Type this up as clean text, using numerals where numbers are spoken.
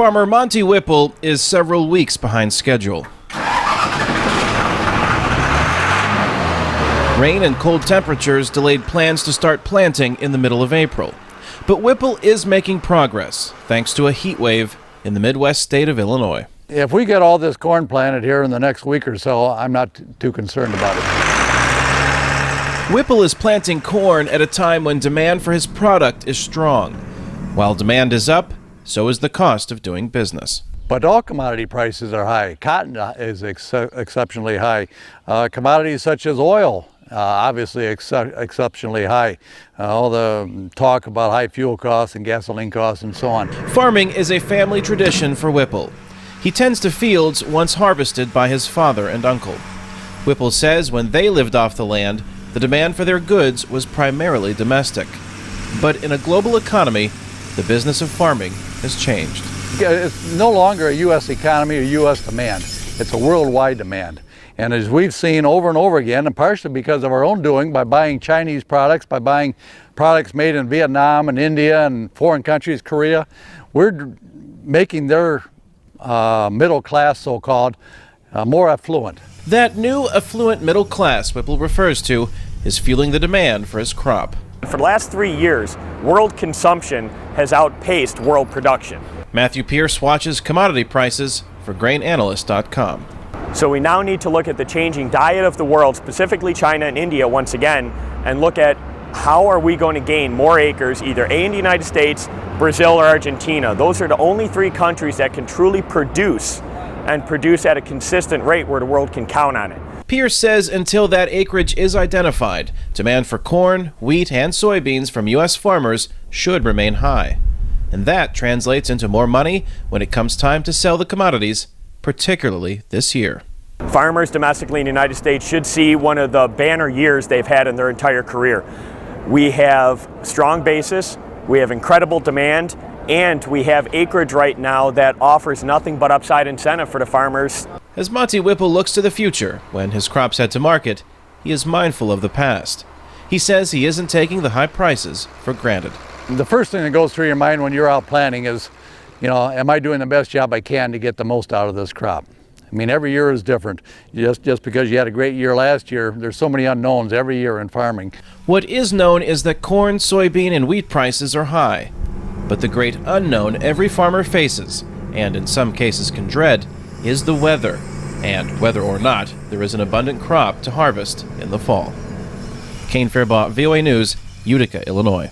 Farmer Monty Whipple is several weeks behind schedule. Rain and cold temperatures delayed plans to start planting in the middle of April. But Whipple is making progress, thanks to a heat wave in the Midwest state of Illinois. If we get all this corn planted here in the next week or so, I'm not too concerned about it. Whipple is planting corn at a time when demand for his product is strong. While demand is up, so is the cost of doing business. But all commodity prices are high. Cotton is exceptionally high. Commodities such as oil, obviously exceptionally high. All the talk about high fuel costs and gasoline costs and so on. Farming is a family tradition for Whipple. He tends to fields once harvested by his father and uncle. Whipple says when they lived off the land, the demand for their goods was primarily domestic. But in a global economy, the business of farming has changed. It's no longer a U.S. economy or U.S. demand. It's a worldwide demand. And as we've seen over and over again, and partially because of our own doing, by buying Chinese products, by buying products made in Vietnam and India and foreign countries, Korea, we're making their middle class, so-called, more affluent. That new affluent middle class Whipple refers to is fueling the demand for his crop. For the last 3 years, world consumption has outpaced world production. Matthew Pierce watches commodity prices for GrainAnalyst.com. So we now need to look at the changing diet of the world, specifically China and India once again, and look at how are we going to gain more acres, either A, in the United States, Brazil, or Argentina. Those are the only 3 countries that can truly produce, and produce at a consistent rate where the world can count on it. Pierce says until that acreage is identified, demand for corn, wheat, and soybeans from U.S. farmers should remain high. And that translates into more money when it comes time to sell the commodities, particularly this year. Farmers domestically in the United States should see one of the banner years they've had in their entire career. We have strong basis, we have incredible demand, and we have acreage right now that offers nothing but upside incentive for the farmers. As Monty Whipple looks to the future, when his crops head to market, he is mindful of the past. He says he isn't taking the high prices for granted. The first thing that goes through your mind when you're out planting is, am I doing the best job I can to get the most out of this crop? I mean, every year is different. Just because you had a great year last year, there's so many unknowns every year in farming. What is known is that corn, soybean, and wheat prices are high. But the great unknown every farmer faces, and in some cases can dread, is the weather, and whether or not there is an abundant crop to harvest in the fall. Kane, Farabaugh, VOA News, Utica, Illinois.